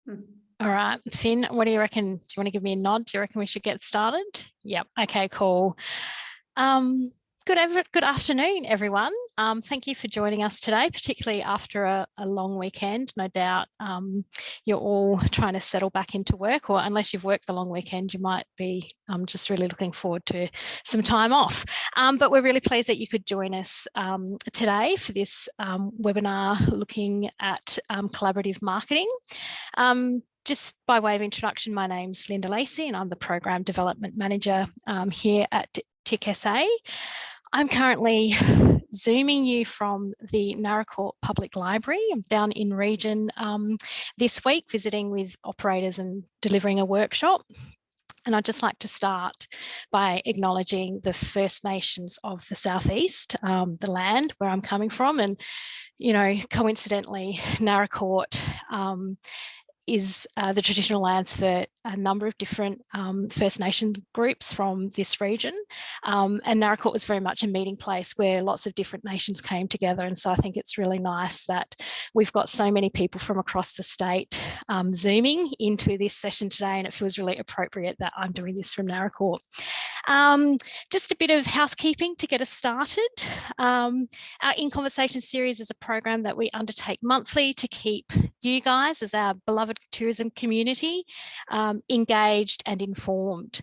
All right, Finn, what do you reckon? Do you want to give me a nod? Do you reckon we should get started? Yep. Okay, cool. Good afternoon, everyone. Thank you for joining us today, particularly after a long weekend. No doubt you're all trying to settle back into work, or unless you've worked the long weekend, you might be just really looking forward to some time off. But we're really pleased that you could join us today for this webinar looking at collaborative marketing. Just by way of introduction, my name's Linda Lacey and I'm the Program Development Manager here at TIC SA. I'm currently Zooming you from the Naracoorte Public Library. I'm down in region this week visiting with operators and delivering a workshop. And I'd just like to start by acknowledging the First Nations of the Southeast, the land where I'm coming from. And, you know, coincidentally, Naracoorte is the traditional lands for a number of different First Nation groups from this region. And Naracoorte was very much a meeting place where lots of different nations came together. And so I think it's really nice that we've got so many people from across the state Zooming into this session today, and it feels really appropriate that I'm doing this from Naracoorte. Just a bit of housekeeping to get us started. Our In Conversation series is a program that we undertake monthly to keep you guys, as our beloved tourism community, engaged and informed.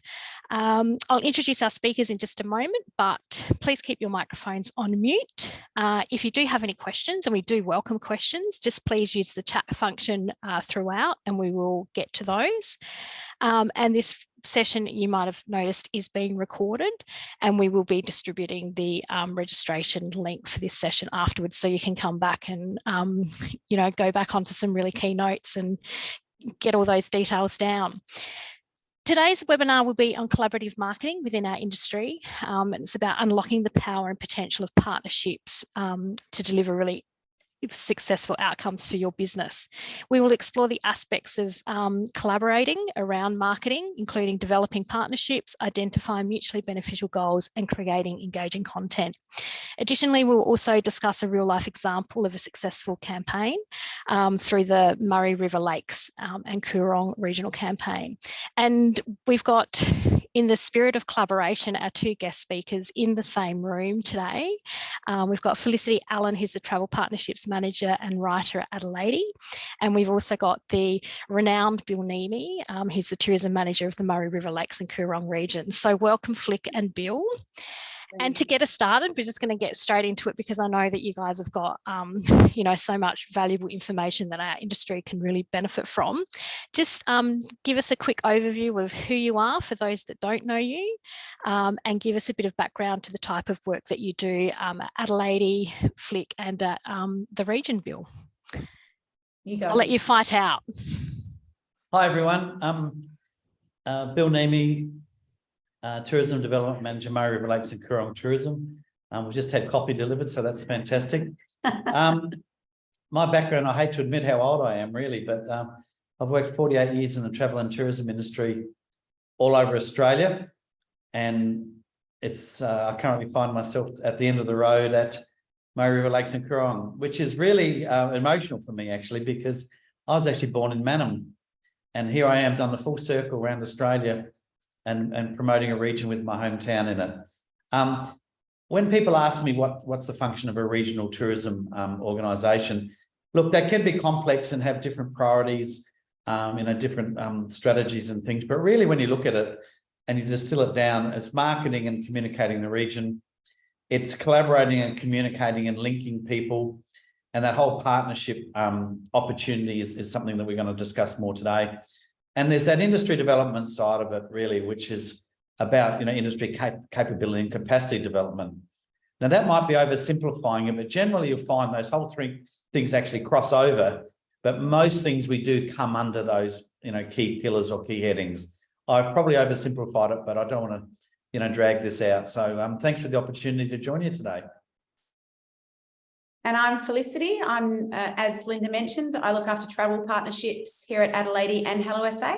I'll introduce our speakers in just a moment, but please keep your microphones on mute. If you do have any questions, and we do welcome questions, just please use the chat function throughout and we will get to those. And this session, you might have noticed, is being recorded, and we will be distributing the registration link for this session afterwards, so you can come back and you know, go back onto some really key notes and get all those details down. Today's webinar will be on collaborative marketing within our industry. And it's about unlocking the power and potential of partnerships to deliver really successful outcomes for your business. We will explore the aspects of collaborating around marketing, including developing partnerships, identifying mutually beneficial goals, and creating engaging content. Additionally, we'll also discuss a real-life example of a successful campaign through the Murray River Lakes and Coorong regional campaign. And we've got, in the spirit of collaboration, our two guest speakers in the same room today. We've got Felicity Allen, who's the Travel Partnerships Manager and Writer at Adelady. And we've also got the renowned Bill Neame, who's the Tourism Manager of the Murray River Lakes and Coorong region. So welcome, Flick and Bill. And to get us started, we're just going to get straight into it, because I know that you guys have got, you know, so much valuable information that our industry can really benefit from. Just give us a quick overview of who you are for those that don't know you, and give us a bit of background to the type of work that you do at Adelady, Flick, and at the region, Bill. I'll let you fight out. Hi, everyone. Bill Neame, Tourism Development Manager, Murray River Lakes and Coorong Tourism. We've just had coffee delivered, so that's fantastic. My background, I hate to admit how old I am, really, but I've worked 48 years in the travel and tourism industry all over Australia, and it's I currently find myself at the end of the road at Murray River Lakes and Coorong, which is really emotional for me, actually, because I was actually born in Mannum, and here I am, done the full circle around Australia and promoting a region with my hometown in it. When people ask me what's the function of a regional tourism organisation, look, they can be complex and have different priorities, you know, different strategies and things. But really, when you look at it and you distill it down, it's marketing and communicating the region. It's collaborating and communicating and linking people. And that whole partnership opportunity is something that we're going to discuss more today. And there's that industry development side of it, really, which is about, you know, industry capability and capacity development. Now, that might be oversimplifying it, but generally you'll find those whole three things actually cross over. But most things we do come under those, you know, key pillars or key headings. I've probably oversimplified it, but I don't want to, you know, drag this out. So thanks for the opportunity to join you today. And I'm Felicity. I'm, as Linda mentioned, I look after travel partnerships here at Adelady and Hello SA.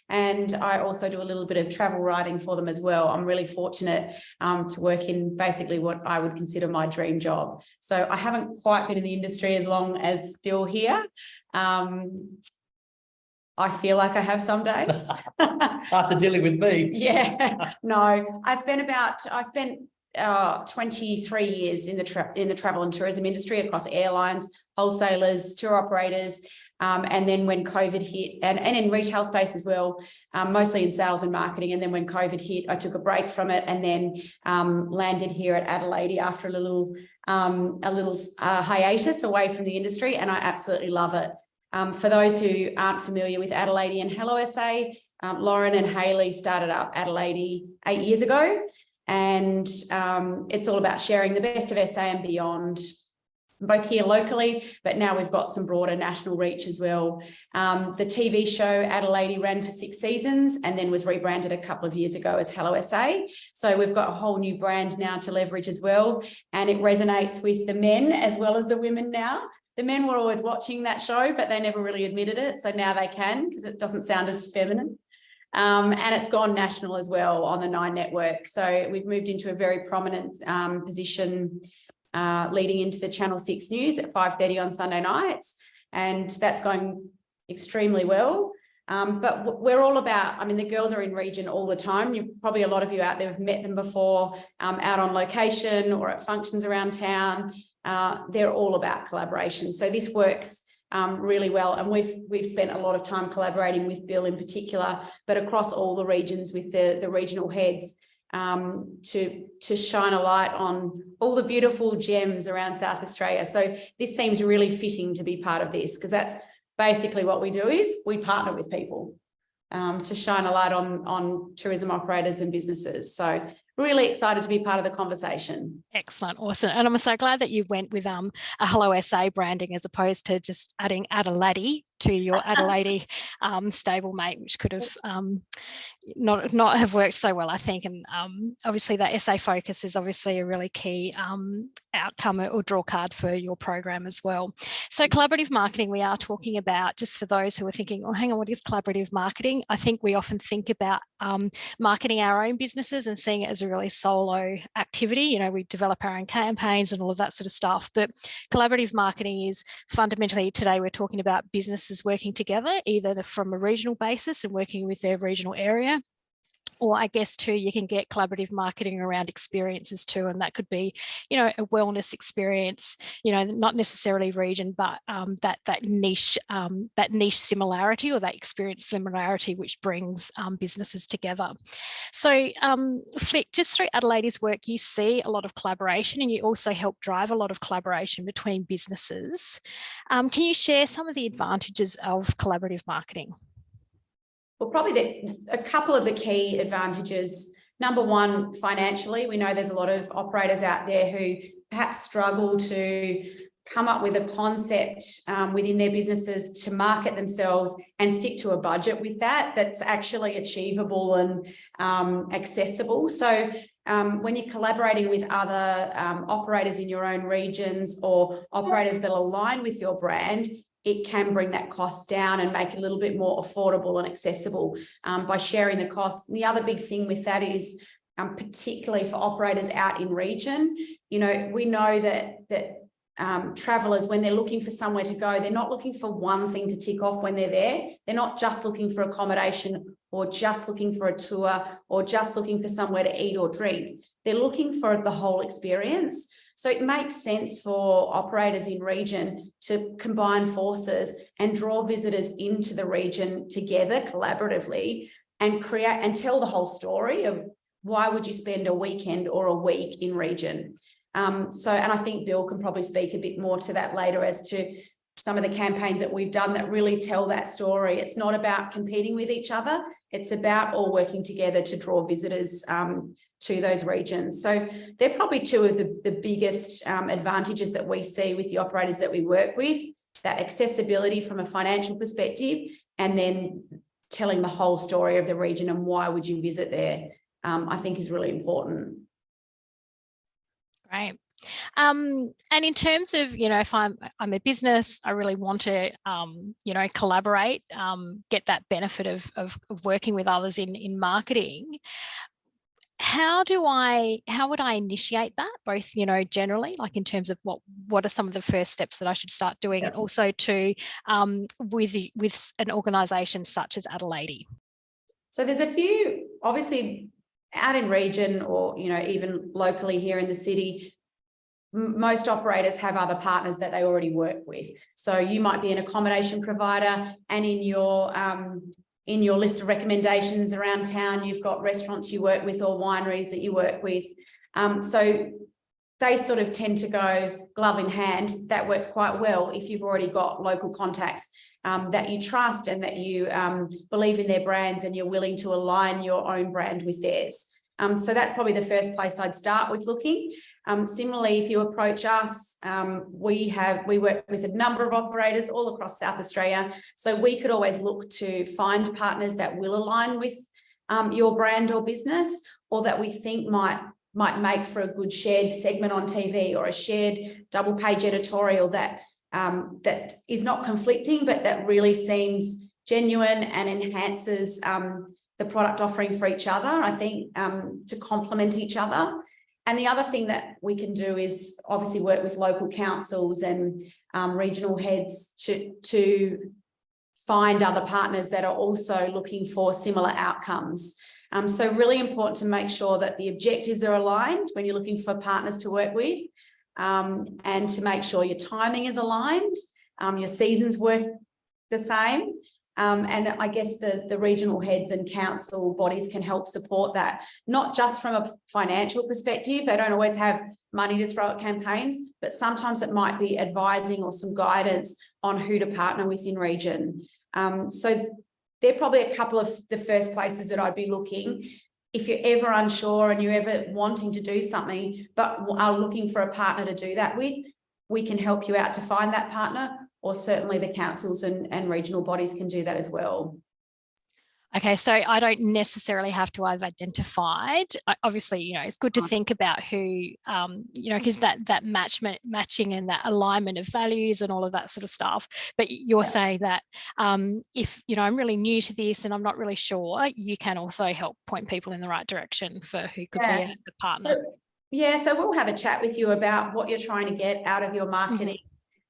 And I also do a little bit of travel writing for them as well. I'm really fortunate to work in basically what I would consider my dream job. So I haven't quite been in the industry as long as Bill here. I feel like I have some days. After dealing with me. Yeah, no, I spent 23 years in the travel and tourism industry across airlines, wholesalers, tour operators. And then when COVID hit, and in retail space as well, mostly in sales and marketing. And then when COVID hit, I took a break from it and then landed here at Adelady after a little hiatus away from the industry. And I absolutely love it. For those who aren't familiar with Adelady and Hello SA, Lauren and Hayley started up Adelady 8 years ago. And it's all about sharing the best of SA and beyond, both here locally, but now we've got some broader national reach as well. The TV show Adelady ran for 6 seasons and then was rebranded a couple of years ago as Hello SA. So we've got a whole new brand now to leverage as well. And it resonates with the men as well as the women now. The men were always watching that show, but they never really admitted it. So now they can, because it doesn't sound as feminine. And it's gone national as well on the 9 network. So we've moved into a very prominent position leading into the Channel 6 news at 5:30 on Sunday nights. And that's going extremely well. But we're all about, I mean, the girls are in region all the time. Probably a lot of you out there have met them before, out on location or at functions around town. They're all about collaboration. So this works really well. And we've spent a lot of time collaborating with Bill in particular, but across all the regions with the regional heads to shine a light on all the beautiful gems around South Australia. So this seems really fitting to be part of this, because that's basically what we do, is we partner with people to shine a light on tourism operators and businesses. So really excited to be part of the conversation. Excellent, awesome. And I'm so glad that you went with a Hello SA branding as opposed to just adding Adelady to your Adelady stablemate, which could have not have worked so well, I think. And obviously that SA focus is obviously a really key outcome or draw card for your program as well. So collaborative marketing, we are talking about, just for those who are thinking, oh, hang on, what is collaborative marketing? I think we often think about marketing our own businesses and seeing it as a really solo activity. You know, we develop our own campaigns and all of that sort of stuff. But collaborative marketing is fundamentally, today we're talking about businesses working together, either from a regional basis and working with their regional area, or I guess too, you can get collaborative marketing around experiences too, and that could be, you know, a wellness experience, you know, not necessarily region, but that niche similarity, or that experience similarity, which brings businesses together. So Flick, just through Adelady's work, you see a lot of collaboration, and you also help drive a lot of collaboration between businesses. Can you share some of the advantages of collaborative marketing? Well, probably a couple of the key advantages. Number one, financially, we know there's a lot of operators out there who perhaps struggle to come up with a concept within their businesses to market themselves and stick to a budget with that's actually achievable and accessible. So when you're collaborating with other operators in your own regions or operators that align with your brand, it can bring that cost down and make it a little bit more affordable and accessible by sharing the cost. And the other big thing with that is, particularly for operators out in region, you know, we know that travellers, when they're looking for somewhere to go, they're not looking for one thing to tick off when they're there. They're not just looking for accommodation or just looking for a tour or just looking for somewhere to eat or drink. They're looking for the whole experience. So it makes sense for operators in region to combine forces and draw visitors into the region together collaboratively and create and tell the whole story of why would you spend a weekend or a week in region. And I think Bill can probably speak a bit more to that later as to some of the campaigns that we've done that really tell that story. It's not about competing with each other. It's about all working together to draw visitors to those regions. So they're probably two of the biggest advantages that we see with the operators that we work with, that accessibility from a financial perspective, and then telling the whole story of the region and why would you visit there, I think is really important. Great. And in terms of, you know, if I'm a business, I really want to, you know, collaborate, get that benefit of working with others in marketing. how would I initiate that, both, you know, generally, like in terms of what are some of the first steps that I should start doing, and also to with an organisation such as Adelady? So there's a few, obviously, out in region, or, you know, even locally here in the city, most operators have other partners that they already work with. So you might be an accommodation provider, and in your list of recommendations around town, you've got restaurants you work with or wineries that you work with. So they sort of tend to go glove in hand. That works quite well if you've already got local contacts that you trust, and that you believe in their brands, and you're willing to align your own brand with theirs. So that's probably the first place I'd start with looking. Similarly, if you approach us, we work with a number of operators all across South Australia. So we could always look to find partners that will align with your brand or business, or that we think might make for a good shared segment on TV, or a shared double page editorial that is not conflicting, but that really seems genuine and enhances the product offering for each other, I think, to complement each other. And the other thing that we can do is obviously work with local councils and regional heads to find other partners that are also looking for similar outcomes. So really important to make sure that the objectives are aligned when you're looking for partners to work with, and to make sure your timing is aligned, your seasons work the same. And I guess the regional heads and council bodies can help support that, not just from a financial perspective. They don't always have money to throw at campaigns, but sometimes it might be advising or some guidance on who to partner with in region. So they're probably a couple of the first places that I'd be looking. If you're ever unsure and you're ever wanting to do something, but are looking for a partner to do that with, we can help you out to find that partner, or certainly the councils and regional bodies can do that as well. Okay, so I don't necessarily have to have identified. Obviously, you know, it's good to think about who, you know, because that matching and that alignment of values and all of that sort of stuff. But you're saying that if, you know, I'm really new to this and I'm not really sure, you can also help point people in the right direction for who could be a partner. So we'll have a chat with you about what you're trying to get out of your marketing,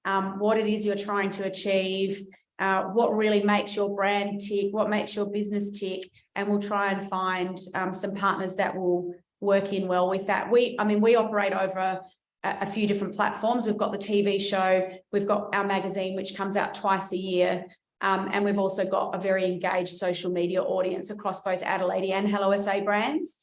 what it is you're trying to achieve, what really makes your brand tick, what makes your business tick, and we'll try and find some partners that will work in well with that. We operate over a few different platforms. We've got the TV show, we've got our magazine, which comes out twice a year, and we've also got a very engaged social media audience across both Adelady and Hello SA brands.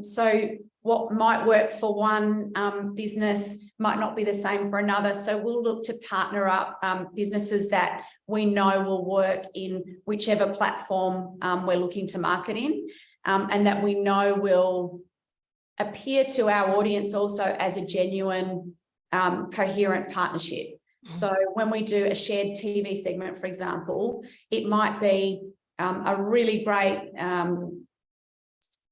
So what might work for one business might not be the same for another. So we'll look to partner up businesses that we know will work in whichever platform we're looking to market in, and that we know will appear to our audience also as a genuine, coherent partnership. So when we do a shared TV segment, for example, it might be a really great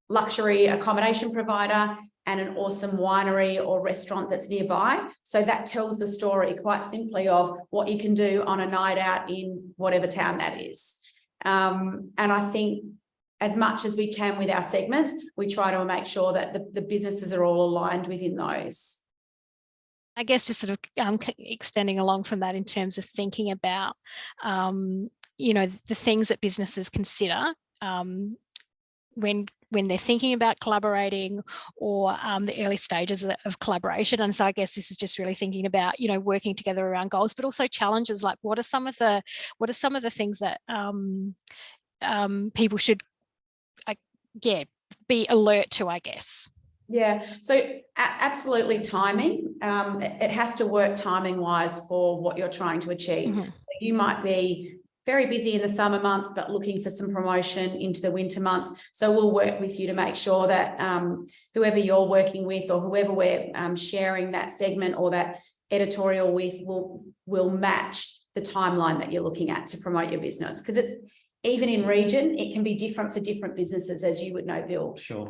luxury accommodation provider and an awesome winery or restaurant that's nearby. So that tells the story quite simply of what you can do on a night out in whatever town that is. And I think as much as we can with our segments, we try to make sure that the businesses are all aligned within those. I guess just sort of extending along from that in terms of thinking about, you know, the things that businesses consider when they're thinking about collaborating, or the early stages of collaboration. And so I guess this is just really thinking about, you know, working together around goals, but also challenges. Like what are some of the things that people should be alert to, I guess. Yeah, so absolutely timing. It has to work timing wise for what you're trying to achieve. You might be very busy in the summer months, but looking for some promotion into the winter months. So we'll work with you to make sure that whoever you're working with, or whoever we're sharing that segment or that editorial with, will match the timeline that you're looking at to promote your business. Because it's, even in region, it can be different for different businesses, as you would know, Bill. Sure.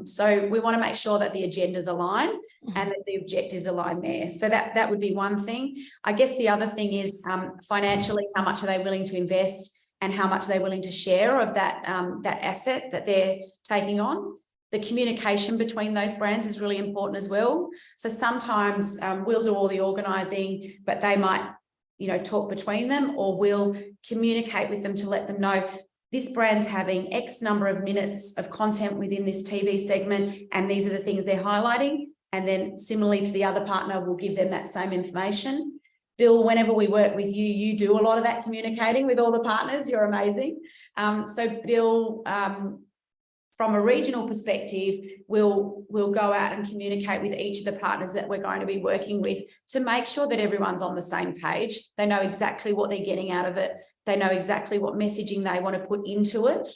So we want to make sure that the agendas align and that the objectives align there. So that would be one thing. I guess the other thing is financially, how much are they willing to invest and how much are they willing to share of that, that asset that they're taking on. The communication between those brands is really important as well. So sometimes we'll do all the organising, but they might, you know, talk between them, or we'll communicate with them to let them know this brand's having X number of minutes of content within this TV segment, and these are the things they're highlighting. And then similarly to the other partner, we'll give them that same information. Bill, whenever we work with you, you do a lot of that communicating with all the partners. You're amazing. So Bill, from a regional perspective, we'll go out and communicate with each of the partners that we're going to be working with to make sure that everyone's on the same page. They know exactly what they're getting out of it. They know exactly what messaging they want to put into it.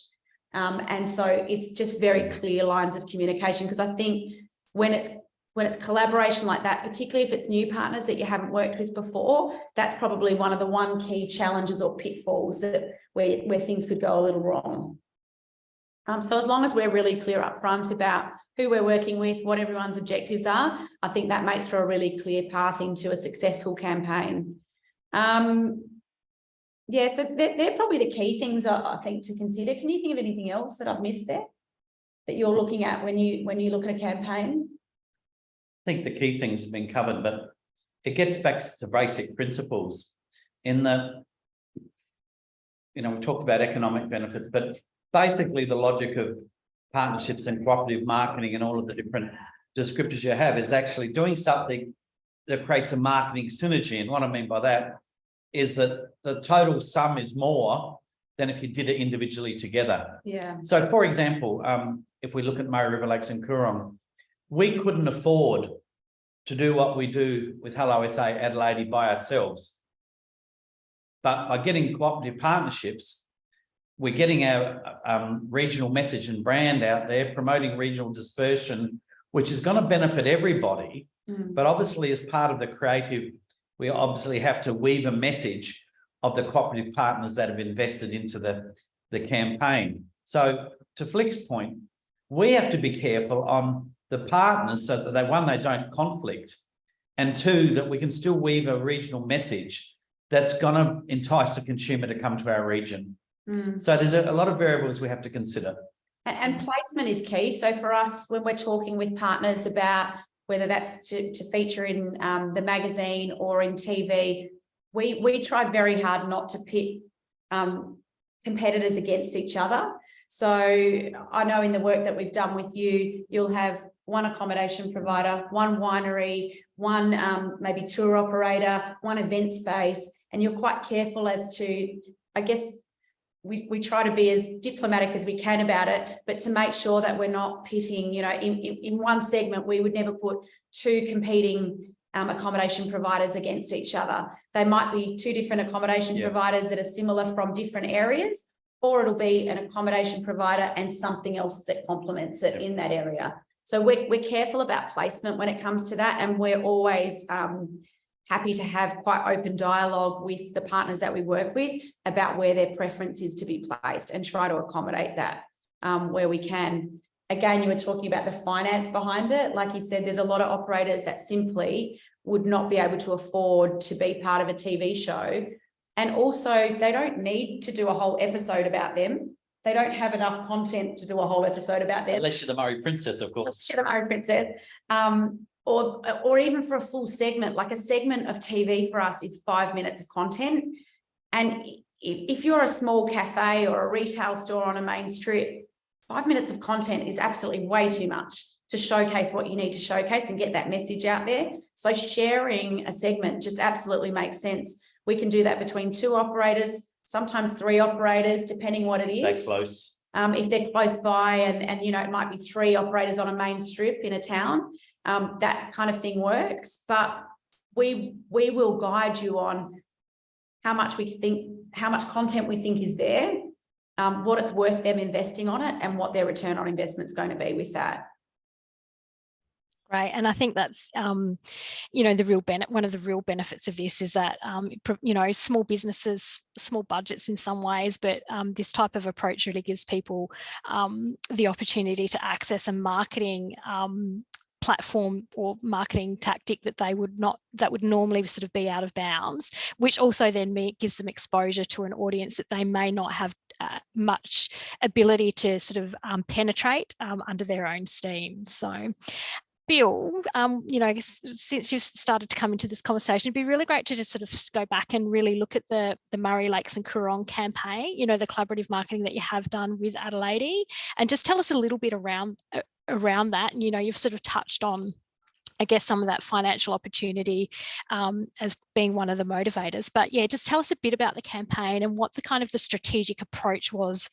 And so it's just very clear lines of communication, because I think when it's collaboration like that, particularly if it's new partners that you haven't worked with before, that's probably one of the key challenges or pitfalls that where things could go a little wrong. So as long as we're really clear up front about who we're working with, what everyone's objectives are, I think that makes for a really clear path into a successful campaign. Yeah, so they're probably the key things I think to consider. Can you think of anything else that I've missed there that you're looking at when you look at a campaign? I think the key things have been covered, but it gets back to basic principles in that, you know, we've talked about economic benefits, but basically the logic of partnerships and cooperative marketing and all of the different descriptors you have is actually doing something that creates a marketing synergy. And what I mean by that is that the total sum is more than if you did it individually together. Yeah. So for example, if we look at Murray River Lakes and Coorong, we couldn't afford to do what we do with Hello SA Adelaide by ourselves. But by getting cooperative partnerships, we're getting our regional message and brand out there, promoting regional dispersion, which is going to benefit everybody. But obviously, as part of the creative, we obviously have to weave a message of the cooperative partners that have invested into the campaign. So to Flick's point, we have to be careful on the partners so that they don't conflict, and two, that we can still weave a regional message that's going to entice the consumer to come to our region. So there's a lot of variables we have to consider. And placement is key. So for us, when we're talking with partners about whether that's to feature in the magazine or in TV, we try very hard not to pit competitors against each other. So I know in the work that we've done with you, you'll have one accommodation provider, one winery, one maybe tour operator, one event space, and you're quite careful as to, I guess, we try to be as diplomatic as we can about it, but to make sure that we're not pitting, you know, in one segment, we would never put two competing accommodation providers against each other. They might be two different accommodation providers that are similar from different areas, or it'll be an accommodation provider and something else that complements it in that area. So we're careful about placement when it comes to that, and we're always happy to have quite open dialogue with the partners that we work with about where their preference is to be placed and try to accommodate that where we can. Again, you were talking about the finance behind it. Like you said, there's a lot of operators that simply would not be able to afford to be part of a TV show. And also, they don't need to do a whole episode about them. They don't have enough content to do a whole episode about them. Unless you're the Murray Princess, of course. Unless you're the Murray Princess. Or even for a full segment, like a segment of TV for us is 5 minutes of content. And if you're a small cafe or a retail store on a main strip, 5 minutes of content is absolutely way too much to showcase what you need to showcase and get that message out there. So sharing a segment just absolutely makes sense. We can do that between two operators, sometimes three operators, depending what it is. They're close. If they're close by and you know, it might be three operators on a main strip in a town, that kind of thing works. But we will guide you on how much content we think is there, what it's worth them investing on it, and what their return on investment is going to be with that. Right, and I think that's you know, one of the real benefits of this is that you know, small businesses, small budgets in some ways, but this type of approach really gives people the opportunity to access a marketing platform or marketing tactic that would normally sort of be out of bounds, which also then gives them exposure to an audience that they may not have much ability to sort of penetrate under their own steam. So Bill, since you've started to come into this conversation, it'd be really great to just sort of go back and really look at the Murray Lakes and Coorong campaign, the collaborative marketing that you have done with Adelady, and just tell us a little bit around that. You've sort of touched on, I guess, some of that financial opportunity as being one of the motivators. But yeah, just tell us a bit about the campaign and what the kind of the strategic approach was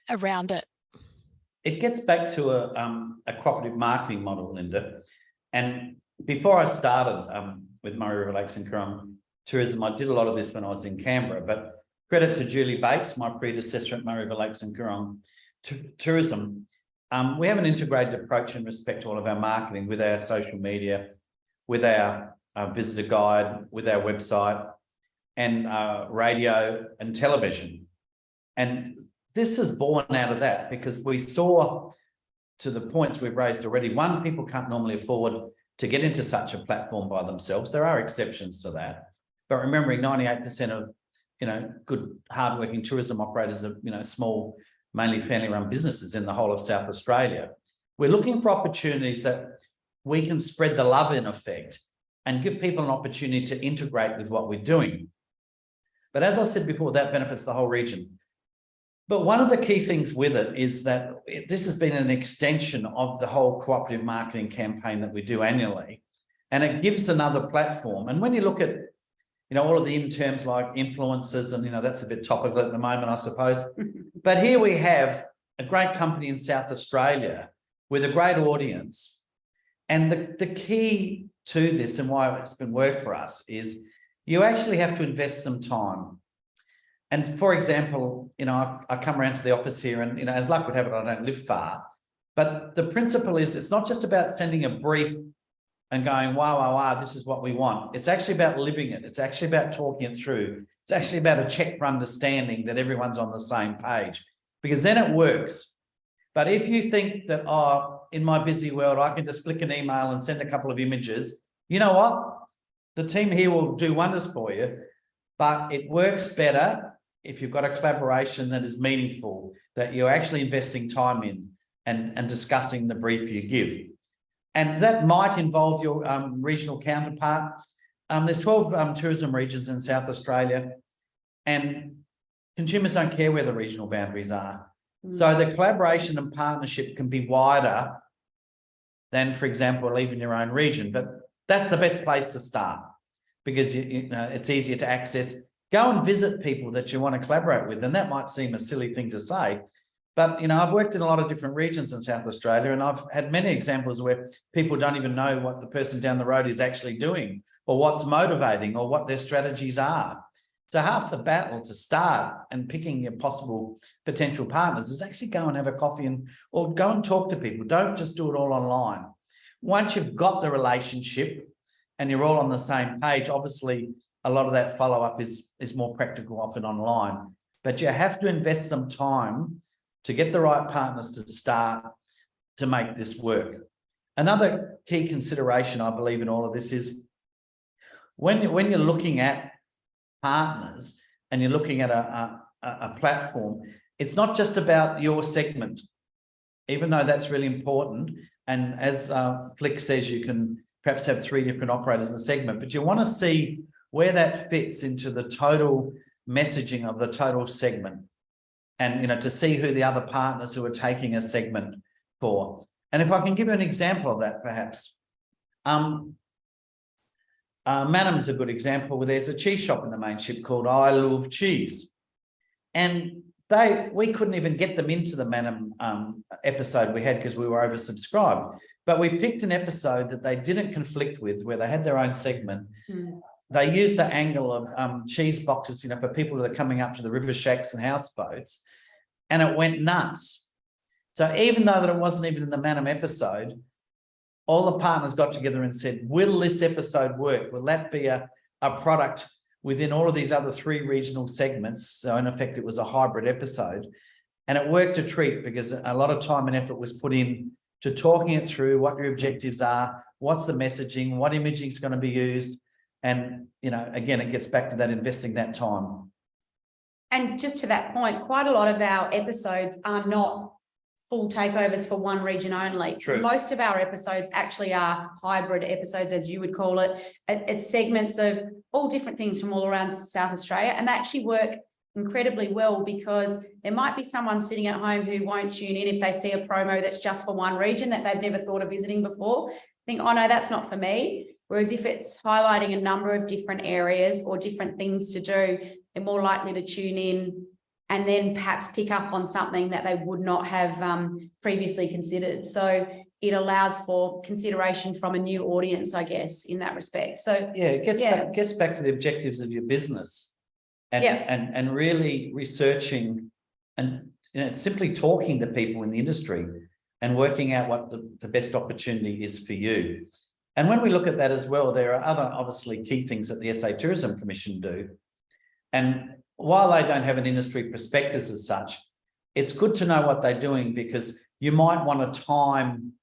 around it. It gets back to a cooperative marketing model, Linda. And before I started with Murray River Lakes and Coorong Tourism, I did a lot of this when I was in Canberra, but credit to Julie Bates, my predecessor at Murray River Lakes and Coorong Tourism. We have an integrated approach in respect to all of our marketing with our social media, with our visitor guide, with our website, and radio and television. And this is born out of that because we saw, to the points we've raised already, one, people can't normally afford to get into such a platform by themselves. There are exceptions to that. But remembering 98% of, good, hardworking tourism operators are, small, mainly family-run businesses in the whole of South Australia. We're looking for opportunities that we can spread the love in effect and give people an opportunity to integrate with what we're doing. But as I said before, that benefits the whole region. But one of the key things with it is that this has been an extension of the whole cooperative marketing campaign that we do annually, and it gives another platform. And when you look at, all of the in terms like influencers, and, that's a bit topical at the moment, I suppose. But here we have a great company in South Australia with a great audience. And the key to this and why it's been worked for us is you actually have to invest some time. And for example, I come around to the office here and, as luck would have it, I don't live far. But the principle is it's not just about sending a brief and going, wow, this is what we want. It's actually about living it. It's actually about talking it through. It's actually about a check for understanding that everyone's on the same page, because then it works. But if you think that, in my busy world, I can just flick an email and send a couple of images, you know what? The team here will do wonders for you, but it works better if you've got a collaboration that is meaningful, that you're actually investing time in and discussing the brief you give. And that might involve your regional counterpart. There's 12 tourism regions in South Australia, and consumers don't care where the regional boundaries are. So the collaboration and partnership can be wider than, for example, even your own region. But that's the best place to start because it's easier to access. Go and visit people that you want to collaborate with. And that might seem a silly thing to say, but, I've worked in a lot of different regions in South Australia, and I've had many examples where people don't even know what the person down the road is actually doing or what's motivating or what their strategies are. So half the battle to start and picking your possible potential partners is actually go and have a coffee or go and talk to people. Don't just do it all online. Once you've got the relationship and you're all on the same page, obviously, a lot of that follow-up is more practical, often online. But you have to invest some time to get the right partners to start to make this work. Another key consideration, I believe, in all of this is when you're looking at partners and you're looking at a platform, it's not just about your segment, even though that's really important. And as Flick says, you can perhaps have 3 different operators in the segment, but you want to see where that fits into the total messaging of the total segment, and to see who the other partners who are taking a segment for. And if I can give you an example of that, perhaps, Mannum's a good example where there's a cheese shop in the main ship called I Love Cheese, and we couldn't even get them into the Mannum episode we had because we were oversubscribed. But we picked an episode that they didn't conflict with, where they had their own segment. They used the angle of cheese boxes, for people that are coming up to the river shacks and houseboats, and it went nuts. So even though that it wasn't even in the Mannum episode, all the partners got together and said, will this episode work? Will that be a product within all of these other 3 regional segments? So in effect, it was a hybrid episode, and it worked a treat because a lot of time and effort was put in to talking it through, what your objectives are, what's the messaging, what imaging is going to be used. And, you know, again, it gets back to that investing that time. And just to that point, quite a lot of our episodes are not full takeovers for one region only. True. Most of our episodes actually are hybrid episodes, as you would call it. It's segments of all different things from all around South Australia, and they actually work incredibly well because there might be someone sitting at home who won't tune in if they see a promo that's just for one region that they've never thought of visiting before. Think, oh no, that's not for me. Whereas if it's highlighting a number of different areas or different things to do, they're more likely to tune in and then perhaps pick up on something that they would not have previously considered. So it allows for consideration from a new audience, I guess, in that respect. So yeah, it gets back to the objectives of your business and really researching and, you know, simply talking to people in the industry and working out what the best opportunity is for you. And when we look at that as well, there are other obviously key things that the SA Tourism Commission do. And while they don't have an industry prospectus as such, it's good to know what they're doing, because you might want to time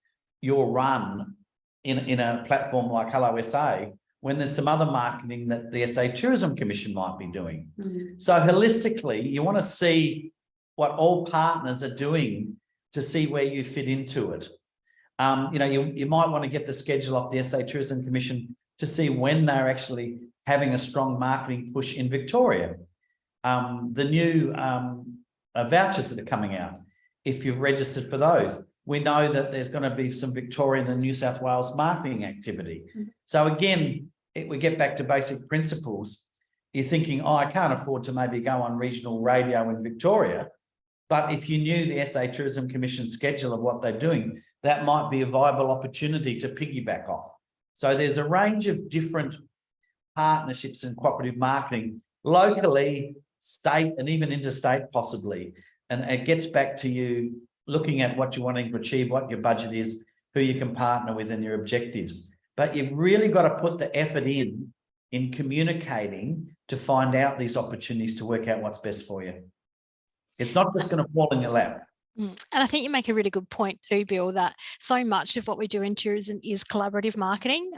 your run in a platform like Hello SA when there's some other marketing that the SA Tourism Commission might be doing. Mm-hmm. So holistically, you want to see what all partners are doing to see where you fit into it. You know, you might want to get the schedule off the SA Tourism Commission to see when they're actually having a strong marketing push in Victoria. The new vouchers that are coming out, if you've registered for those, we know that there's going to be some Victorian and New South Wales marketing activity. Mm-hmm. So again, we get back to basic principles. You're thinking, oh, I can't afford to maybe go on regional radio in Victoria. But if you knew the SA Tourism Commission schedule of what they're doing, that might be a viable opportunity to piggyback off. So there's a range of different partnerships and cooperative marketing, locally, state, and even interstate possibly. And it gets back to you looking at what you're wanting to achieve, what your budget is, who you can partner with, and your objectives. But you've really got to put the effort in communicating to find out these opportunities to work out what's best for you. It's not just going to fall in your lap. And I think you make a really good point too, Bill, that so much of what we do in tourism is collaborative marketing,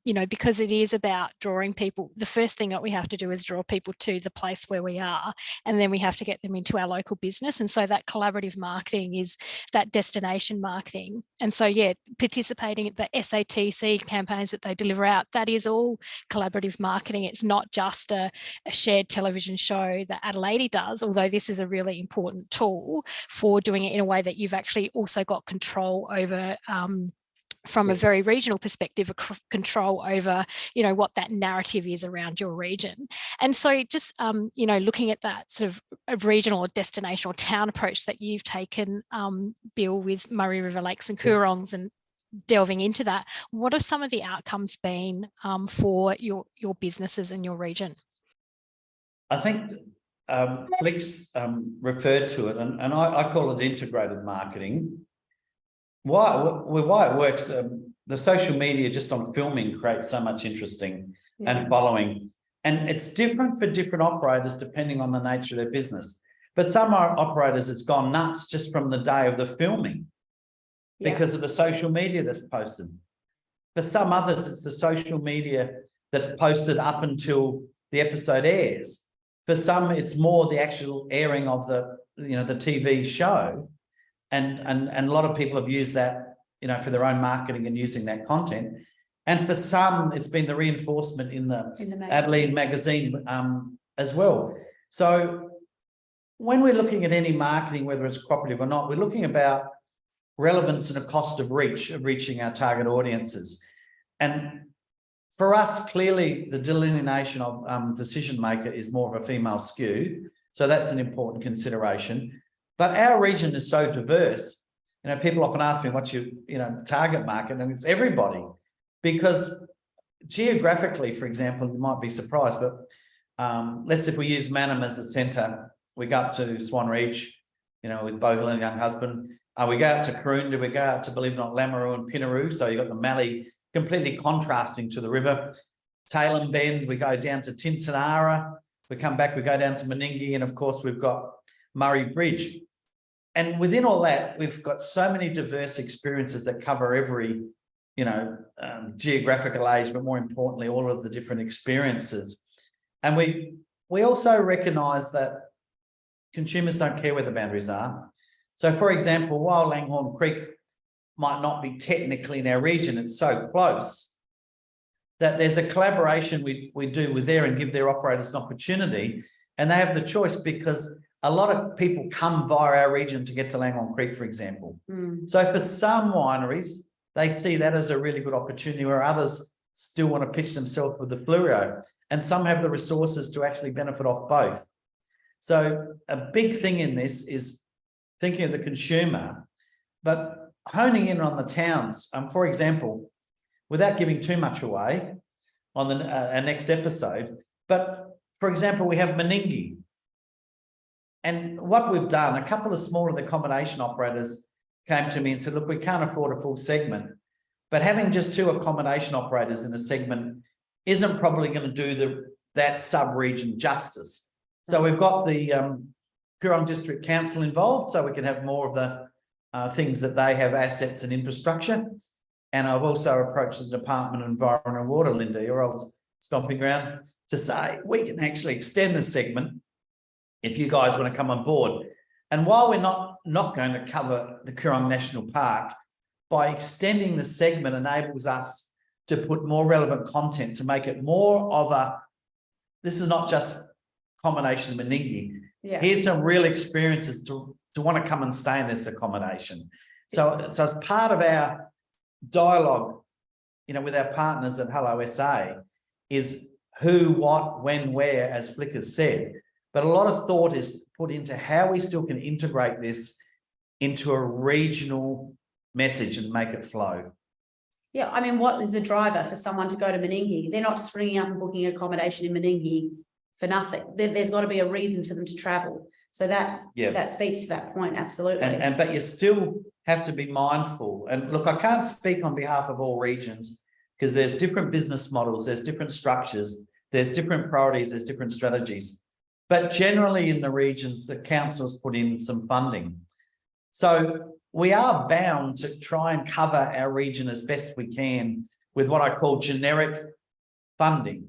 you know, because it is about drawing people. The first thing that we have to do is draw people to the place where we are, and then we have to get them into our local business. And so that collaborative marketing is that destination marketing. And so, yeah, participating at the SATC campaigns that they deliver out, that is all collaborative marketing. It's not just a shared television show that Adelady does, although this is a really important tool for doing it in a way that you've actually also got control over, from a very regional perspective, control over, you know, what that narrative is around your region. And so just, you know, looking at that sort of a regional or destination or town approach that you've taken, Bill, with Murray River Lakes and Coorong's, and delving into that, what have some of the outcomes been for your businesses in your region? I think Flicks referred to it, and I call it integrated marketing. Why it works, the social media just on filming creates so much interesting and following. And it's different for different operators depending on the nature of their business. But some operators, it's gone nuts just from the day of the filming because of the social media that's posted. For some others, it's the social media that's posted up until the episode airs. For some, it's more the actual airing of the, you know, the TV show, and a lot of people have used that, you know, for their own marketing and using that content. And for some, it's been the reinforcement in the Adelady magazine as well. So when we're looking at any marketing, whether it's cooperative or not, we're looking about relevance and a cost of reaching our target audiences. And for us, clearly, the delineation of decision maker is more of a female skew. So that's an important consideration. But our region is so diverse. You know, people often ask me what's your, you know, target market, and it's everybody. Because geographically, for example, you might be surprised, but let's say if we use Mannum as a centre, we go up to Swan Reach, you know, with Bogle and Young Husband. We go out to Karoonda, we go out to, believe it or not, Lameroo and Pinaroo. So you've got the Mallee completely contrasting to the river. Tailem Bend, we go down to Tintinara. We come back, we go down to Meningie, and of course we've got Murray Bridge. and within all that, we've got so many diverse experiences that cover every, geographical age, but more importantly, all of the different experiences. And we also recognise that consumers don't care where the boundaries are. So, for example, while Langhorne Creek might not be technically in our region, it's so close that there's a collaboration we do with there and give their operators an opportunity, and they have the choice because a lot of people come via our region to get to Langhorne Creek, for example. So for some wineries, they see that as a really good opportunity, where others still want to pitch themselves with the Fluoro, and some have the resources to actually benefit off both. So a big thing in this is thinking of the consumer, but honing in on the towns. For example, without giving too much away on our next episode, but for example, we have Meningie. And what we've done, a couple of smaller accommodation operators came to me and said, look, we can't afford a full segment, but having just 2 accommodation operators in a segment isn't probably going to do that sub-region justice. So we've got the Coorong District Council involved, so we can have more of the things that they have, assets and infrastructure. And I've also approached the Department of Environment and Water, Linda, your old stomping ground, to say we can actually extend the segment if you guys want to come on board. And while we're not going to cover the Coorong National Park, by extending the segment enables us to put more relevant content to make it more of a, this is not just accommodation in Meningie. Yeah. Here's some real experiences to want to come and stay in this accommodation. So as part of our dialogue, with our partners at Hello SA, is who, what, when, where, as Flick has said. But a lot of thought is put into how we still can integrate this into a regional message and make it flow. Yeah, I mean, what is the driver for someone to go to Meningie? They're not just ringing up and booking accommodation in Meningie for nothing. There's got to be a reason for them to travel. So that speaks to that point, absolutely. But you still have to be mindful. And look, I can't speak on behalf of all regions because there's different business models, there's different structures, there's different priorities, there's different strategies. But generally in the regions, the council's put in some funding. So we are bound to try and cover our region as best we can with what I call generic funding.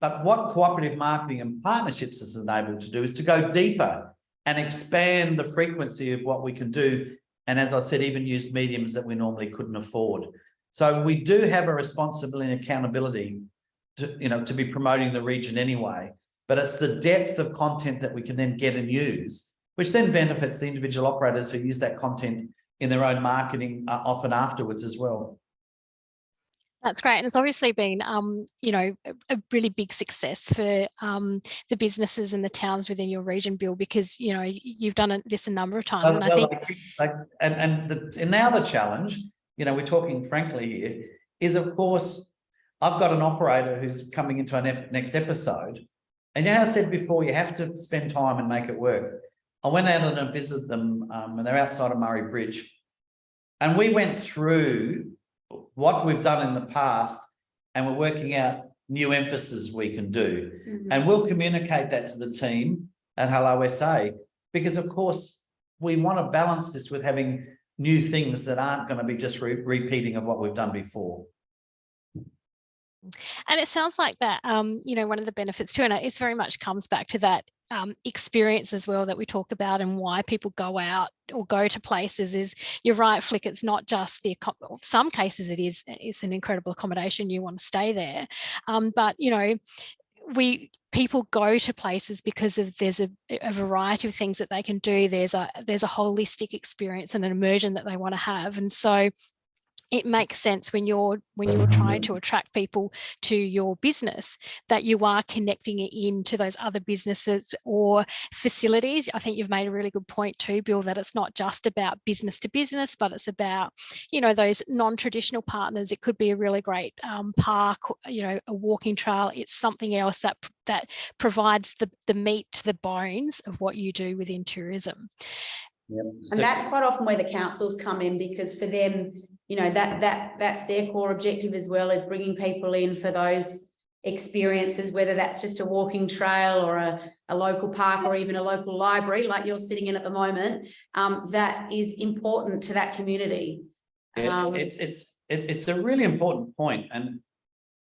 But what cooperative marketing and partnerships has enabled to do is to go deeper and expand the frequency of what we can do. And as I said, even use mediums that we normally couldn't afford. So we do have a responsibility and accountability to be promoting the region anyway. But it's the depth of content that we can then get and use, which then benefits the individual operators who use that content in their own marketing often afterwards as well. That's great. And it's obviously been, a really big success for the businesses and the towns within your region, Bill, because, you've done this a number of times. And I think... And now the challenge, we're talking frankly here, is of course, I've got an operator who's coming into our next episode. And I said before, you have to spend time and make it work. I went out and visited them and they're outside of Murray Bridge. And we went through what we've done in the past and we're working out new emphasis we can do. And we'll communicate that to the team at Hello SA because, of course, we want to balance this with having new things that aren't going to be just repeating of what we've done before. And it sounds like that, one of the benefits too, and it very much comes back to that experience as well that we talk about and why people go out or go to places is, you're right, Flick, it's not just some cases it's an incredible accommodation, you want to stay there. But, people go to places because there's a variety of things that they can do. There's a holistic experience and an immersion that they want to have. And so it makes sense when you're trying to attract people to your business that you are connecting it into those other businesses or facilities. I think you've made a really good point too, Bill, that it's not just about business to business, but it's about, those non-traditional partners. It could be a really great park, a walking trail. It's something else that provides the meat to the bones of what you do within tourism. Yep. And that's quite often where the councils come in, because for them, that's their core objective as well, as bringing people in for those experiences, whether that's just a walking trail or a local park or even a local library like you're sitting in at the moment, that is important to that community. Yeah, it's a really important point. And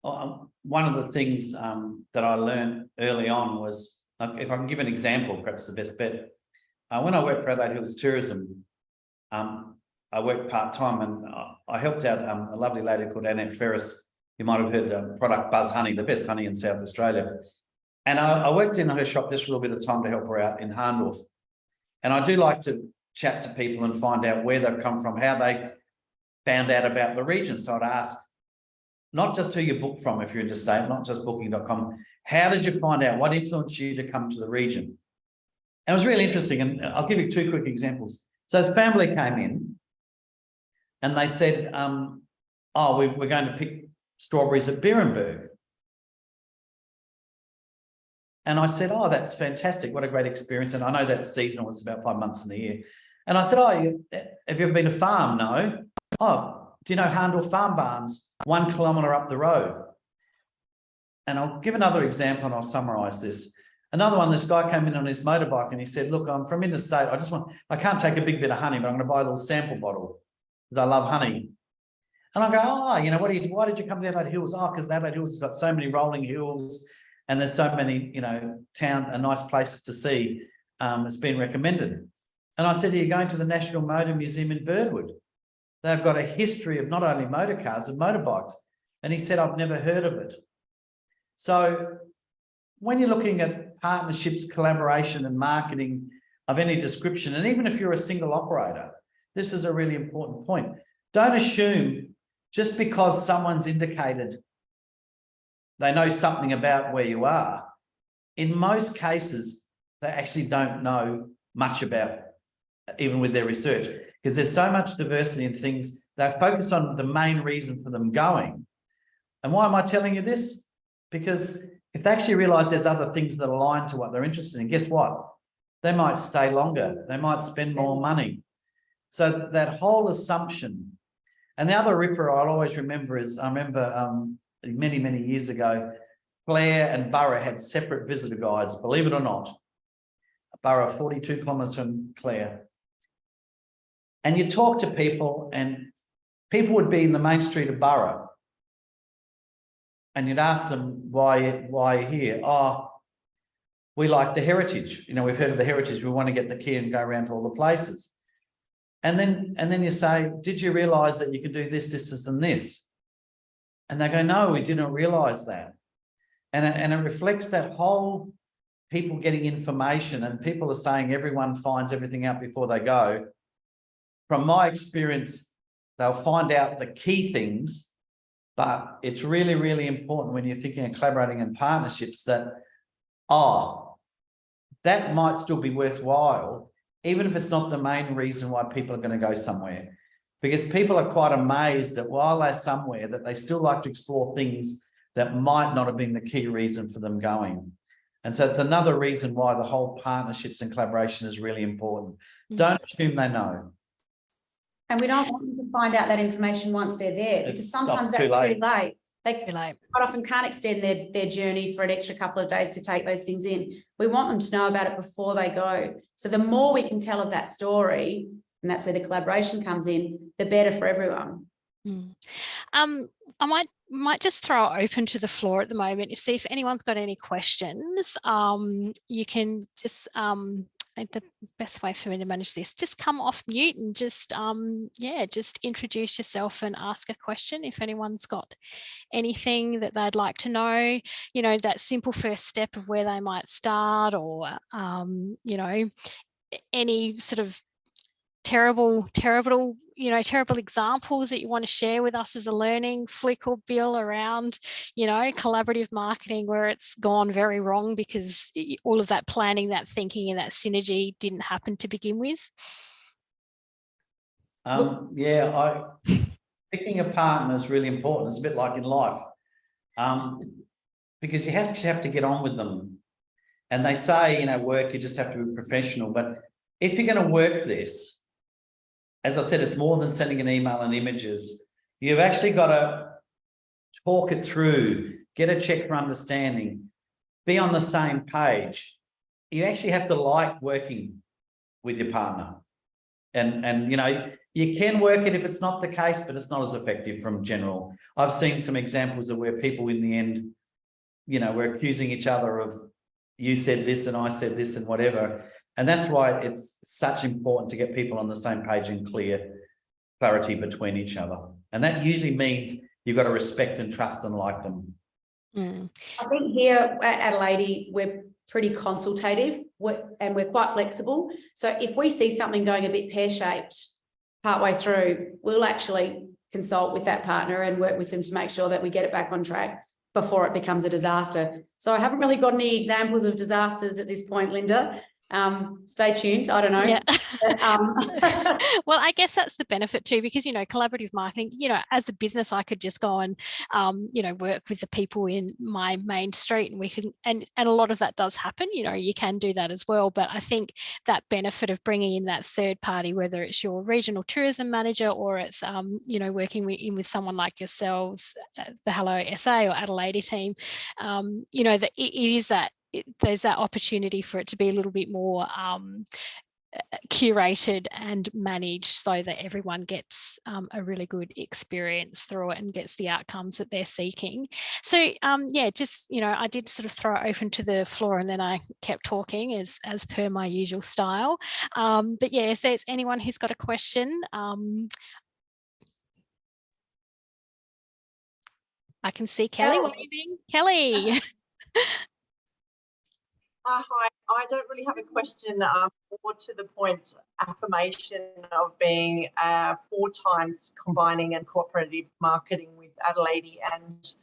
one of the things that I learned early on was, if I can give an example, perhaps the best bet. When I worked for Adelaide Hills Tourism, I worked part-time, and I helped out a lovely lady called Annette Ferris. You might have heard the product Buzz Honey, the best honey in South Australia. And I worked in her shop just for a little bit of time to help her out in Harndorf. And I do like to chat to people and find out where they've come from, how they found out about the region. So I'd ask, not just who you book from if you're interstate, not just booking.com, how did you find out? What influenced you to come to the region? And it was really interesting. And I'll give you two quick examples. So this family came in and they said, oh, we're going to pick strawberries at Beerenberg. And I said, oh, that's fantastic. What a great experience. And I know that's seasonal. It's about 5 months in the year. And I said, oh, have you ever been to farm? No. Oh, do you know Harndorf Farm Barns? 1 kilometre up the road. And I'll give another example and I'll summarise this. Another one, this guy came in on his motorbike and he said, look, I'm from interstate. I can't take a big bit of honey, but I'm going to buy a little sample bottle because I love honey. And I go, oh, you know, why did you come to the Adelaide Hills? Oh, because the Adelaide Hills has got so many rolling hills and there's so many, you know, towns and nice places to see. It's been recommended. And I said, are you going to the National Motor Museum in Birdwood? They've got a history of not only motor cars and motorbikes. And he said, I've never heard of it. So when you're looking at partnerships, collaboration and marketing of any description, and even if you're a single operator, this is a really important point. Don't assume just because someone's indicated they know something about where you are. In most cases, they actually don't know much about, even with their research, because there's so much diversity in things. They focus on the main reason for them going. And why am I telling you this? Because if they actually realise there's other things that align to what they're interested in, guess what? They might stay longer. They might spend more money. So that whole assumption. And the other ripper I'll always remember is, I remember many, many years ago, Clare and Burra had separate visitor guides, believe it or not. Burra, 42 kilometres from Clare. And you talk to people and people would be in the main street of Burra. And you'd ask them why here? Oh, we like the heritage. You know, we've heard of the heritage. We want to get the key and go around to all the places. And then you say, did you realise that you could do this, this, and this? And they go, no, we didn't realise that. And it reflects that whole people getting information, and people are saying everyone finds everything out before they go. From my experience, they'll find out the key things, but it's really, really important when you're thinking of collaborating in partnerships that, oh, that might still be worthwhile, even if it's not the main reason why people are going to go somewhere. Because people are quite amazed that while they're somewhere, that they still like to explore things that might not have been the key reason for them going. And so it's another reason why the whole partnerships and collaboration is really important. Don't assume they know. And we don't want them to find out that information once they're there, because sometimes that's too late. They quite often can't extend their journey for an extra couple of days to take those things in. We want them to know about it before they go. So the more we can tell of that story, and that's where the collaboration comes in, the better for everyone. I might just throw it open to the floor at the moment. You see if anyone's got any questions, you can just the best way for me to manage this, just come off mute and just just introduce yourself and ask a question if anyone's got anything that they'd like to know, you know, that simple first step of where they might start, or you know, any sort of terrible examples that you want to share with us as a learning flick or bill around, you know, collaborative marketing where it's gone very wrong because all of that planning, that thinking and that synergy didn't happen to begin with. Picking a partner is really important. It's a bit like in life, because you have to get on with them. And they say, you know, work, you just have to be professional. But if you're going to work this, as I said, it's more than sending an email and images. You've actually got to talk it through. get a check for understanding, be on the same page. You actually have to like working with your partner. And you know, you can work it if it's not the case, but it's not as effective from general. I've seen some examples of where people in the end, you know, we're accusing each other of, you said this and I said this and whatever. And that's why it's such important to get people on the same page and clarity between each other. And that usually means you've got to respect and trust and like them. I think here at Adelady, we're pretty consultative and we're quite flexible. So if we see something going a bit pear-shaped partway through, we'll actually consult with that partner and work with them to make sure that we get it back on track before it becomes a disaster. So I haven't really got any examples of disasters at this point, Linda. Stay tuned. I don't know. Yeah. But, well, I guess that's the benefit too, because, you know, collaborative marketing, you know, as a business, I could just go and, you know, work with the people in my main street, and we can, and a lot of that does happen, you know, you can do that as well. But I think that benefit of bringing in that third party, whether it's your regional tourism manager or it's, you know, working with someone like yourselves, the Hello SA or Adelady team, you know, that it is that, there's that opportunity for it to be a little bit more curated and managed so that everyone gets a really good experience through it and gets the outcomes that they're seeking. So yeah, just, you know, I did sort of throw it open to the floor and then I kept talking as per my usual style. But yeah, if there's anyone who's got a question, I can see Kelly waving. Kelly. Hi, I don't really have a question, more to the point, affirmation of being 4 times combining and cooperative marketing with Adelady, and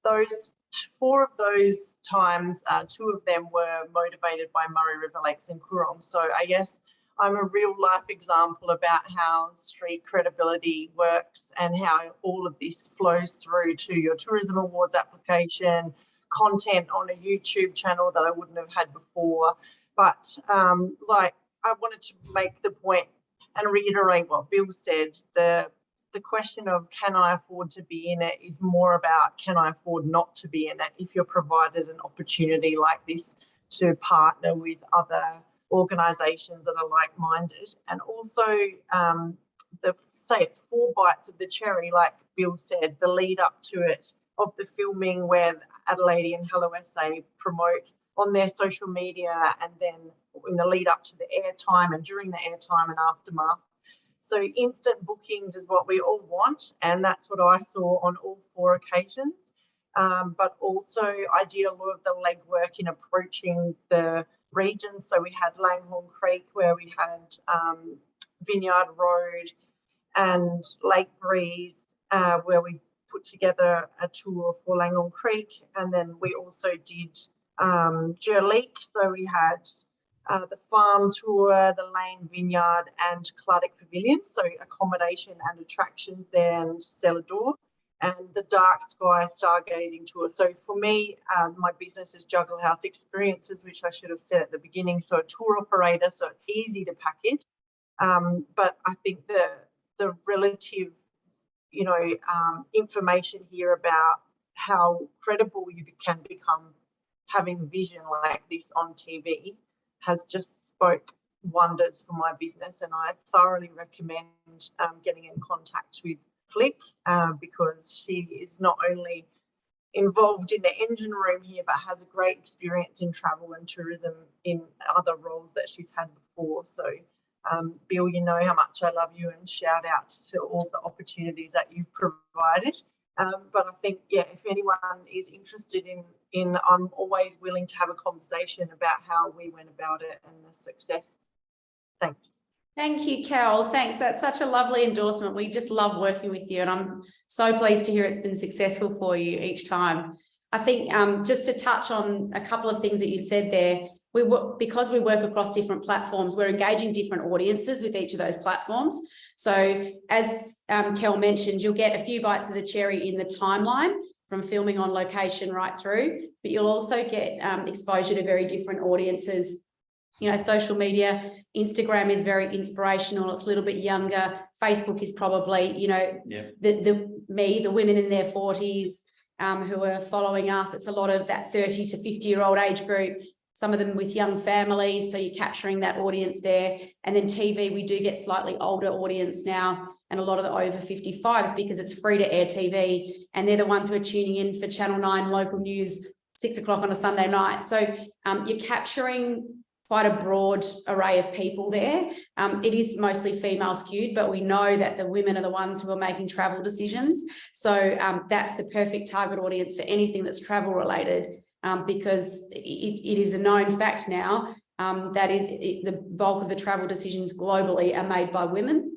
those 4 of those times, 2 of them were motivated by Murray River Lakes and Coorong. So I guess I'm a real life example about how street credibility works and how all of this flows through to your tourism awards application, content on a YouTube channel that I wouldn't have had before. But like, I wanted to make the point and reiterate what Bill said. The question of can I afford to be in it is more about can I afford not to be in it if you're provided an opportunity like this to partner with other organisations that are like-minded. And also say it's 4 bites of the cherry, like Bill said, the lead up to it of the filming where Adelady and Hello SA promote on their social media, and then in the lead up to the airtime and during the airtime and aftermath. So instant bookings is what we all want, and that's what I saw on all 4 occasions. But also I did a lot of the legwork in approaching the regions. So we had Langhorne Creek where we had Vineyard Road and Lake Breeze where we put together a tour for Langhorne Creek, and then we also did Jerleek. So we had the farm tour, the Lane Vineyard and Cluttock Pavilion, so accommodation and attractions there, and Celador, and the Dark Sky Stargazing tour. So for me, my business is Juggle House Experiences, which I should have said at the beginning, so a tour operator, so it's easy to package. But I think the relative, you know, information here about how credible you can become having vision like this on TV has just spoke wonders for my business, and I thoroughly recommend getting in contact with Flick because she is not only involved in the engine room here but has a great experience in travel and tourism in other roles that she's had before. So Bill, you know how much I love you, and shout out to all the opportunities that you've provided. But I think, yeah, if anyone is interested in I'm always willing to have a conversation about how we went about it and the success. Thanks. Thank you, Cal. Thanks. That's such a lovely endorsement. We just love working with you, and I'm so pleased to hear it's been successful for you each time. I think just to touch on a couple of things that you said there, because we work across different platforms, we're engaging different audiences with each of those platforms. So as Kel mentioned, you'll get a few bites of the cherry in the timeline from filming on location right through, but you'll also get exposure to very different audiences. You know, social media, Instagram is very inspirational. It's a little bit younger. Facebook is probably, you know, the women in their 40s. who are following us. It's a lot of that 30 to 50-year-old age group, some of them with young families, so you're capturing that audience there. And then TV, we do get slightly older audience now, and a lot of the over 55s, because it's free to air TV, and they're the ones who are tuning in for Channel 9 local news 6 o'clock on a Sunday night. So you're capturing quite a broad array of people there. It is mostly female skewed, but we know that the women are the ones who are making travel decisions. So that's the perfect target audience for anything that's travel related, because it is a known fact now that the bulk of the travel decisions globally are made by women.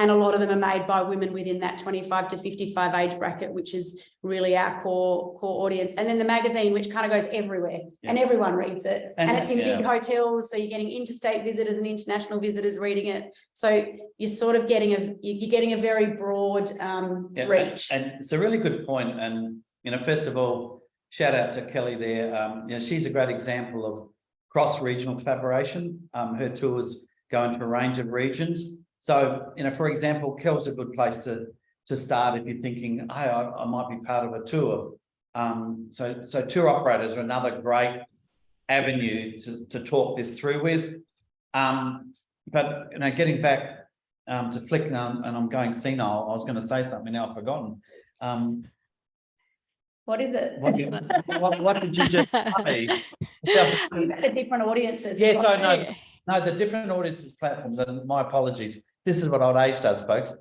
And a lot of them are made by women within that 25 to 55 age bracket, which is really our core audience. And then the magazine, which kind of goes everywhere, and everyone reads it. And it's in big hotels, so you're getting interstate visitors and international visitors reading it. So you're sort of getting a very broad reach. And it's a really good point. And first of all, shout out to Kelly there. She's a great example of cross-regional collaboration. Her tours go into a range of regions. So, for example, Kel's a good place to start if you're thinking, hey, I might be part of a tour. So tour operators are another great avenue to talk this through with. But getting back to Flick now, and I'm going senile. I was going to say something, now I've forgotten. What is it? What did you just tell me? The different audiences. Yes, I know. No, the different audiences platforms, and my apologies. This is what old age does, folks.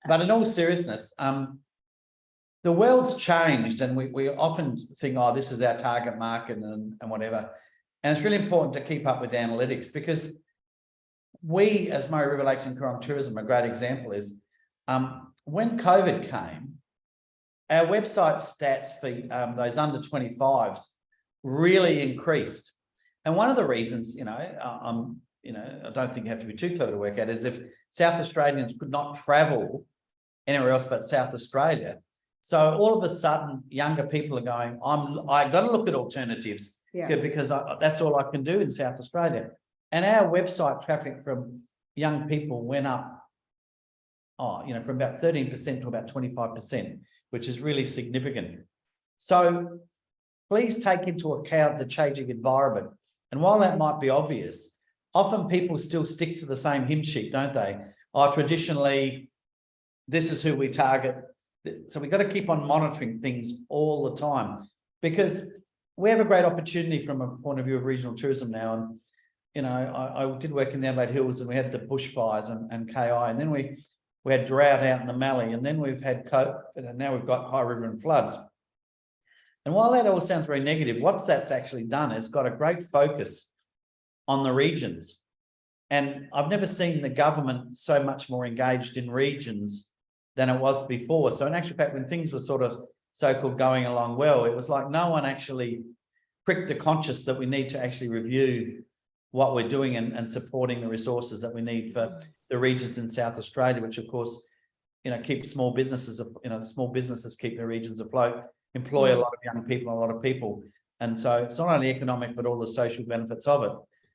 But in all seriousness, the world's changed, and we often think, oh, this is our target market and whatever. And it's really important to keep up with the analytics, because we, as Murray River Lakes and Coorong Tourism, a great example is when COVID came, our website stats for those under 25s really increased. And one of the reasons, I don't think you have to be too clever to work out, is if South Australians could not travel anywhere else but South Australia. So all of a sudden, younger people are going, I got to look at alternatives because that's all I can do in South Australia. And our website traffic from young people went up, from about 13% to about 25%, which is really significant. So please take into account the changing environment. And while that might be obvious, often people still stick to the same hymn sheet, don't they? Traditionally, this is who we target. So we've got to keep on monitoring things all the time, because we have a great opportunity from a point of view of regional tourism now. And, I did work in the Adelaide Hills, and we had the bushfires and KI, and then we had drought out in the Mallee, and then we've had COVID, and now we've got high river and floods. And while that all sounds very negative, what that's actually done is got a great focus on the regions. And I've never seen the government so much more engaged in regions than it was before. So in actual fact, when things were sort of so-called going along well, it was like no one actually pricked the conscience that we need to actually review what we're doing and supporting the resources that we need for the regions in South Australia, which of course, keep small businesses, small businesses keep the regions afloat, employ a lot of young people, a lot of people. And so it's not only economic, but all the social benefits of it.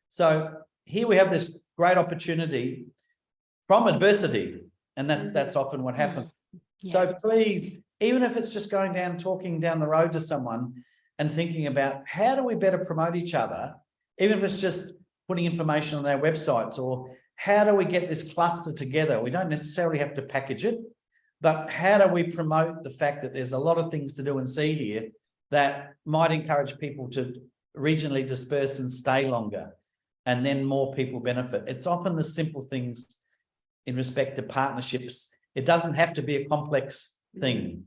So here we have this great opportunity from adversity, and that's often what happens. Yeah. So please, even if it's just talking down the road to someone and thinking about how do we better promote each other, even if it's just putting information on our websites, or how do we get this cluster together? We don't necessarily have to package it, but how do we promote the fact that there's a lot of things to do and see here that might encourage people to regionally disperse and stay longer, and then more people benefit. It's often the simple things in respect to partnerships. It doesn't have to be a complex thing.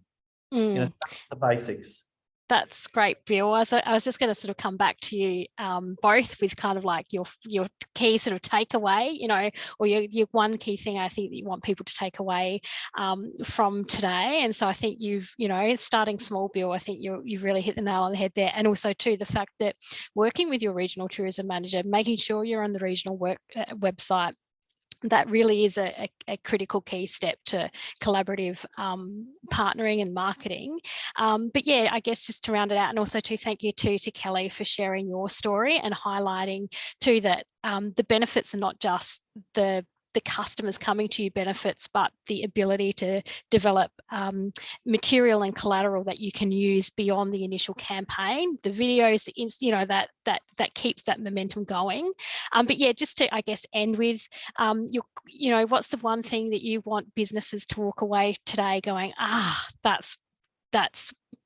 The basics. That's great, Bill. I was just going to sort of come back to you both with kind of like your key sort of takeaway, or your one key thing I think that you want people to take away from today. And so I think you've, starting small, Bill, I think you've really hit the nail on the head there. And also too, the fact that working with your regional tourism manager, making sure you're on the regional website, that really is a critical key step to collaborative partnering and marketing. But yeah, I guess just to round it out, and also to thank you to Kelly for sharing your story and highlighting too that the benefits are not just the the customers coming to you benefits, but the ability to develop material and collateral that you can use beyond the initial campaign, the videos, that keeps that momentum going. But yeah, just to, I guess, end with, what's the one thing that you want businesses to walk away today going, that's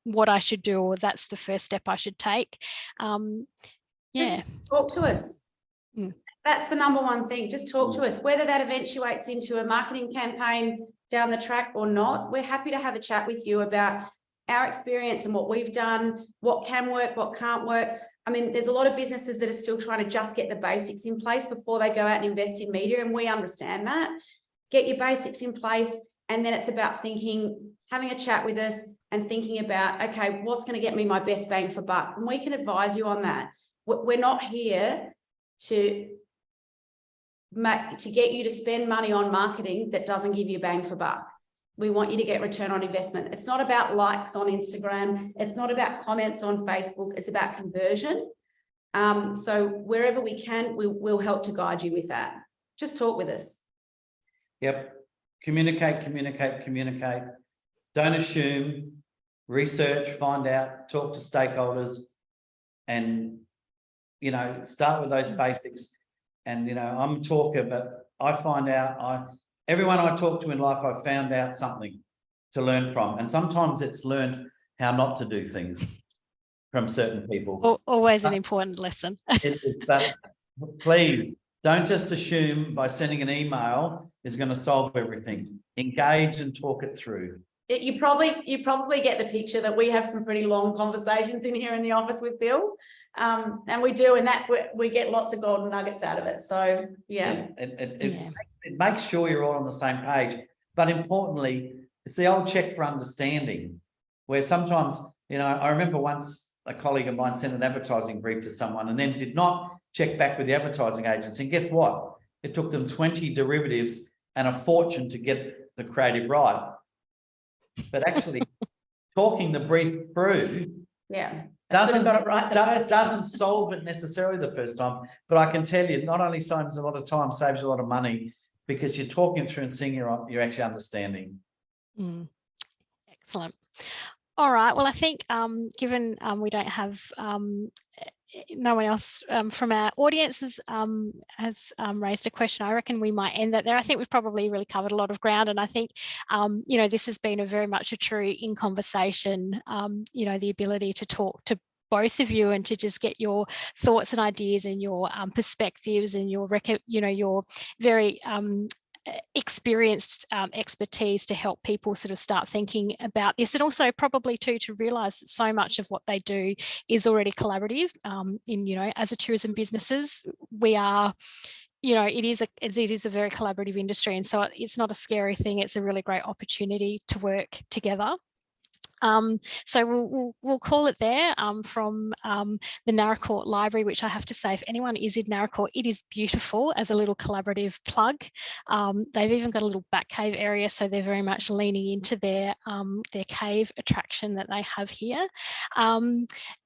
what I should do, or that's the first step I should take? Yeah. Talk to us. That's the number one thing. Just talk to us, whether that eventuates into a marketing campaign down the track or not. We're happy to have a chat with you about our experience and what we've done, what can work, what can't work. I mean, there's a lot of businesses that are still trying to just get the basics in place before they go out and invest in media, and we understand that. Get your basics in place, and then it's about having a chat with us and thinking about, okay, what's going to get me my best bang for buck? And we can advise you on that. We're not here to get you to spend money on marketing that doesn't give you bang for buck. We want you to get return on investment. It's not about likes on Instagram. It's not about comments on Facebook. It's about conversion. So wherever we can, we'll help to guide you with that. Just talk with us. Yep. Communicate. Don't assume. Research, find out, talk to stakeholders, and, start with those basics. And, I'm a talker, but I find out, everyone I talk to in life, I've found out something to learn from. And sometimes it's learned how not to do things from certain people. Always an important lesson. But please don't just assume by sending an email is going to solve everything. Engage and talk it through. You probably get the picture that we have some pretty long conversations in here in the office with Bill, and we do, and that's where we get lots of golden nuggets out of it. So yeah, it makes sure you're all on the same page. But importantly, it's the old check for understanding, where sometimes, I remember once a colleague of mine sent an advertising brief to someone and then did not check back with the advertising agency. And guess what? It took them 20 derivatives and a fortune to get the creative right. But actually talking the brief through doesn't solve it necessarily the first time. But I can tell you, not only saves a lot of time, saves a lot of money, because you're talking through and seeing you're actually understanding. Excellent. All right. Well, I think given we don't have no one else from our audience has raised a question, I reckon we might end that there. I think we've probably really covered a lot of ground, and I think this has been very much a true in conversation. The ability to talk to both of you and to just get your thoughts and ideas and your perspectives and your very experienced expertise to help people sort of start thinking about this, and also probably to realize that so much of what they do is already collaborative. As a tourism businesses, we are, it is a very collaborative industry, and so it's not a scary thing. It's a really great opportunity to work together. So we'll call it there from the Naracoorte Library, which I have to say, if anyone is in Naracoorte, it is beautiful as a little collaborative plug. They've even got a little back cave area, so they're very much leaning into their cave attraction that they have here.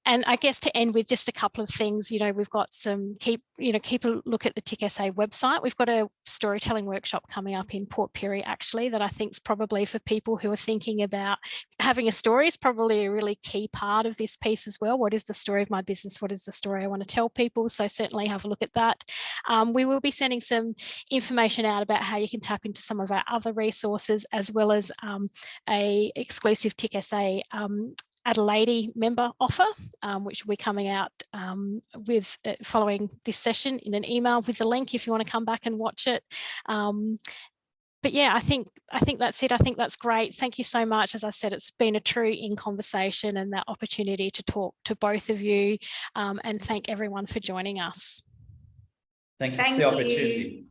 And I guess to end with just a couple of things, we've got keep a look at the TIC SA website. We've got a storytelling workshop coming up in Port Pirie, actually, that I think is probably for people who are thinking about having a story, is probably a really key part of this piece as well. What is the story of my business? What is the story I want to tell people? So certainly have a look at that. We will be sending some information out about how you can tap into some of our other resources, as well as a exclusive TIC SA Adelady member offer, which will be coming out with following this session in an email with the link if you want to come back and watch it. But yeah, I think that's it. I think that's great. Thank you so much. As I said, it's been a true in conversation and that opportunity to talk to both of you, and thank everyone for joining us. Thank you for the opportunity.